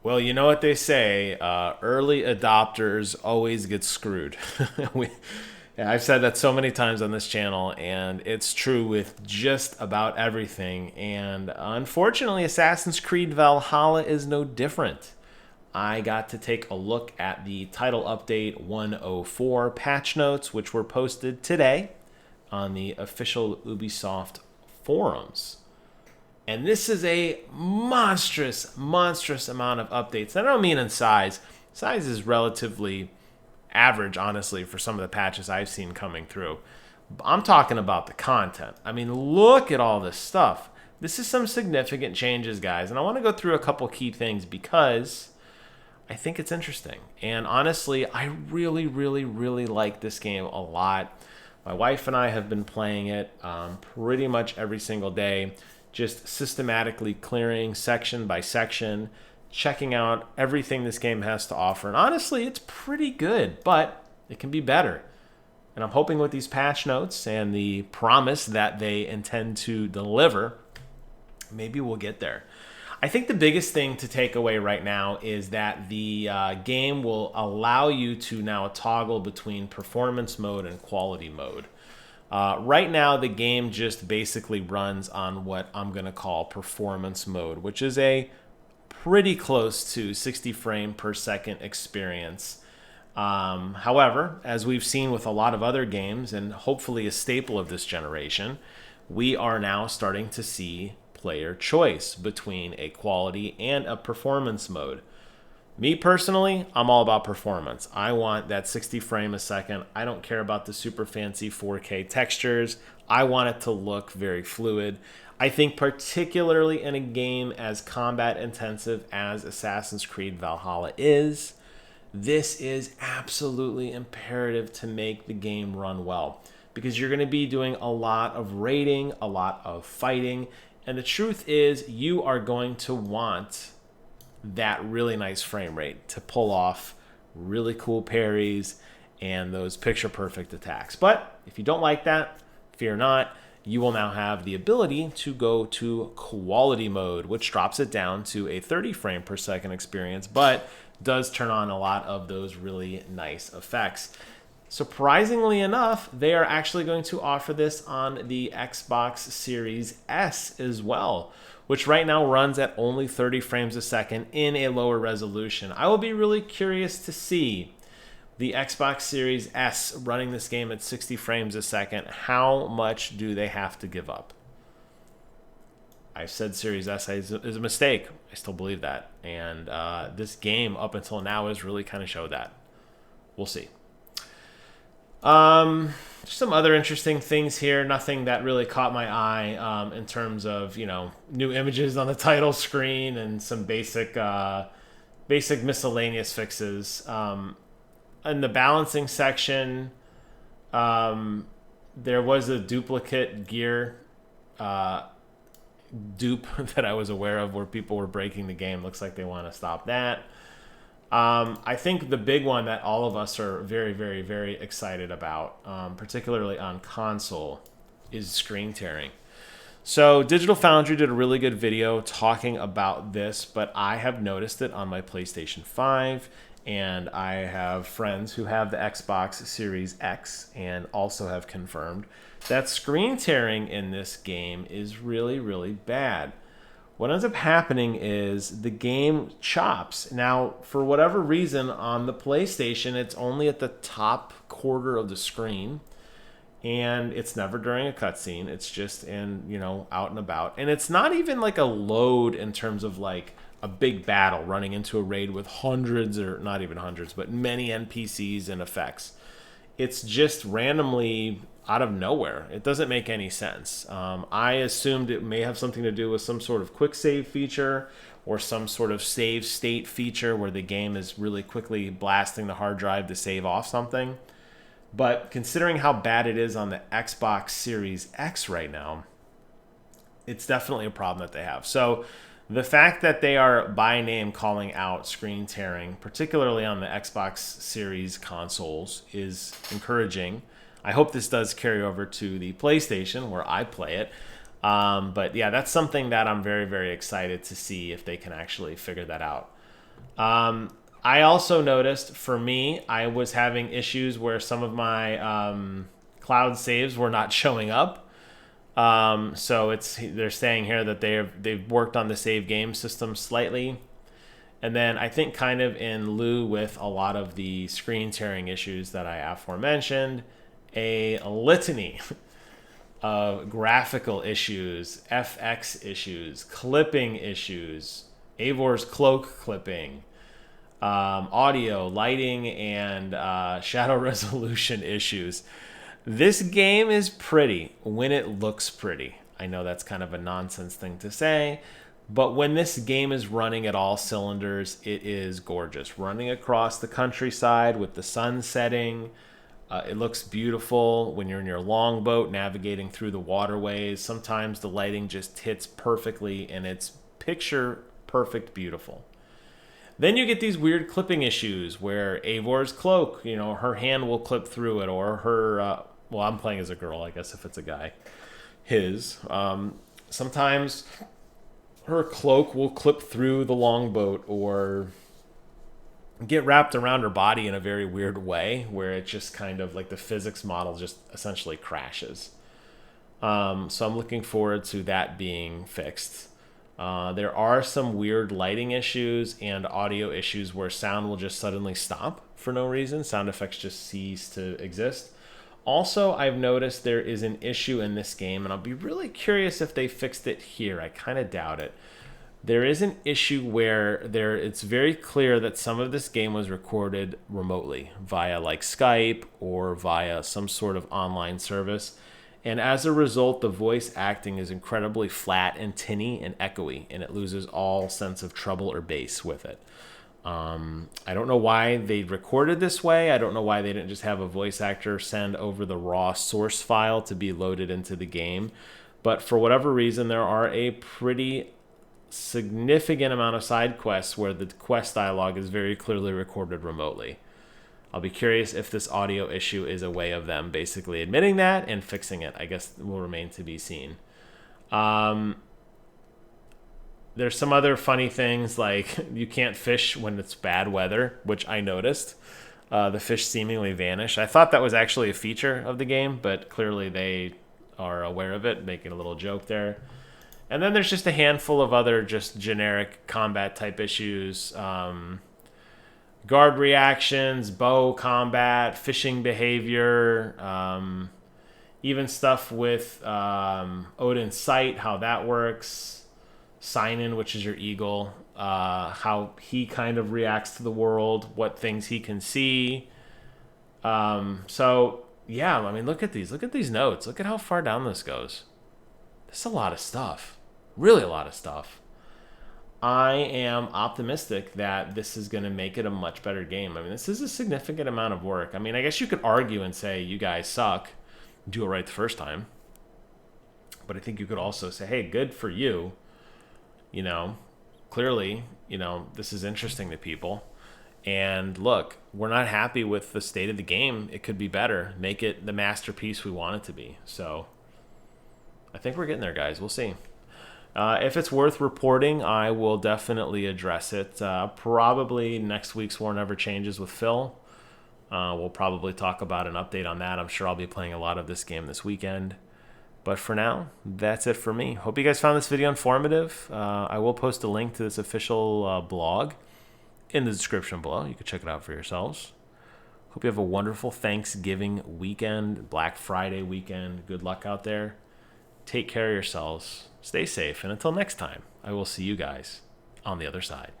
Well, you know what they say, early adopters always get screwed. we, yeah, I've said that so many times on this channel, and it's true with just about everything. And unfortunately, Assassin's Creed Valhalla is no different. I got to take a look at the title update 104 patch notes, which were posted today on the official Ubisoft forums. And this is a monstrous, monstrous amount of updates. I don't mean in size. Size is relatively average, honestly, for some of the patches I've seen coming through. I'm talking about the content. I mean, look at all this stuff. This is some significant changes, guys. And I want to go through a couple key things because I think it's interesting. And honestly, I really, really, really like this game a lot. My wife and I have been playing it pretty much every single day, just systematically clearing section by section, checking out everything this game has to offer. And honestly, it's pretty good, but it can be better. And I'm hoping with these patch notes and the promise that they intend to deliver, maybe we'll get there. I think the biggest thing to take away right now is that the game will allow you to now toggle between performance mode and quality mode. Right now, the game just basically runs on what I'm going to call performance mode, which is a pretty close to 60 frame per second experience. However, as we've seen with a lot of other games, and hopefully a staple of this generation, we are now starting to see player choice between a quality and a performance mode. Me personally, I'm all about performance. I want that 60 frame a second. I don't care about the super fancy 4K textures. I want it to look very fluid. I think particularly in a game as combat intensive as Assassin's Creed Valhalla is, this is absolutely imperative to make the game run well because you're going to be doing a lot of raiding, a lot of fighting, and the truth is you are going to want that really nice frame rate to pull off really cool parries and those picture perfect attacks. But if you don't like that, fear not. You will now have the ability to go to quality mode, which drops it down to a 30 frame per second experience, but does turn on a lot of those really nice effects. Surprisingly enough, they are actually going to offer this on the Xbox Series S as well, which right now runs at only 30 frames a second in a lower resolution. I will be really curious to see the Xbox Series S running this game at 60 frames a second. How much do they have to give up? I said Series S is a mistake. I still believe that. And this game, up until now, has really kind of showed that. We'll see. Just some other interesting things here. Nothing that really caught my eye in terms of new images on the title screen and some basic miscellaneous fixes. In the balancing section, there was a duplicate gear dupe that I was aware of where people were breaking the game. Looks like they want to stop that. I think the big one that all of us are very, very, very excited about, particularly on console, is screen tearing. So Digital Foundry did a really good video talking about this, but I have noticed it on my PlayStation 5, and I have friends who have the Xbox Series X and also have confirmed that screen tearing in this game is really, really bad. What ends up happening is the game chops. Now, for whatever reason, on the PlayStation, it's only at the top quarter of the screen, and it's never during a cutscene. It's just out and about. And it's not even like a load in terms of like a big battle running into a raid with hundreds, or not even hundreds, but many NPCs and effects. It's just randomly out of nowhere. It doesn't make any sense. I assumed it may have something to do with some sort of quick save feature or some sort of save state feature where the game is really quickly blasting the hard drive to save off something. But considering how bad it is on the Xbox Series X right now, it's definitely a problem that they have. So the fact that they are by name calling out screen tearing, particularly on the Xbox Series consoles, is encouraging. I hope this does carry over to the PlayStation where I play it. But yeah, that's something that I'm very, very excited to see if they can actually figure that out. I also noticed, for me, I was having issues where some of my cloud saves were not showing up. So they're saying here that they've worked on the save game system slightly. And then I think, kind of in lieu with a lot of the screen tearing issues that I aforementioned, a litany of graphical issues, FX issues, clipping issues, Avor's cloak clipping, audio, lighting, and shadow resolution issues. This game is pretty when it looks pretty. I know that's kind of a nonsense thing to say, but when this game is running at all cylinders, it is gorgeous. Running across the countryside with the sun setting, it looks beautiful when you're in your longboat navigating through the waterways. Sometimes the lighting just hits perfectly and it's picture perfect beautiful. Then you get these weird clipping issues where Avor's cloak, her hand will clip through it, or her, well, I'm playing as a girl, I guess if it's a guy, his. Sometimes her cloak will clip through the longboat or get wrapped around her body in a very weird way where it just kind of like the physics model just essentially crashes. So I'm looking forward to that being fixed. There are some weird lighting issues and audio issues where sound will just suddenly stop for no reason. Sound effects just cease to exist. Also, I've noticed there is an issue in this game, and I'll be really curious if they fixed it here. I kind of doubt it. There is an issue where it's very clear that some of this game was recorded remotely via like Skype or via some sort of online service. And as a result, the voice acting is incredibly flat and tinny and echoey, and it loses all sense of treble or bass with it. I don't know why they recorded this way. I don't know why they didn't just have a voice actor send over the raw source file to be loaded into the game. But for whatever reason, there are a pretty significant amount of side quests where the quest dialogue is very clearly recorded remotely. I'll be curious if this audio issue is a way of them basically admitting that and fixing it. I guess will remain to be seen. There's some other funny things, like you can't fish when it's bad weather, which I noticed. The fish seemingly vanish. I thought that was actually a feature of the game, but clearly they are aware of it, making a little joke there. And then there's just a handful of other just generic combat type issues. Guard reactions, bow combat, fishing behavior, even stuff with Odin's sight, how that works. Sign-in, which is your eagle, how he kind of reacts to the world, what things he can see. So, yeah, I mean, look at these notes. Look at how far down this goes. This is a lot of stuff. Really a lot of stuff. I am optimistic that this is going to make it a much better game. I mean, this is a significant amount of work. I mean, I guess you could argue and say, you guys suck. Do it right the first time. But I think you could also say, hey, good for you. Clearly, this is interesting to people. And look, we're not happy with the state of the game. It could be better. Make it the masterpiece we want it to be. So I think we're getting there, guys. We'll see. If it's worth reporting, I will definitely address it. Probably next week's War Never Changes with Phil. We'll probably talk about an update on that. I'm sure I'll be playing a lot of this game this weekend. But for now, that's it for me. Hope you guys found this video informative. I will post a link to this official blog in the description below. You can check it out for yourselves. Hope you have a wonderful Thanksgiving weekend, Black Friday weekend. Good luck out there. Take care of yourselves. Stay safe. And until next time, I will see you guys on the other side.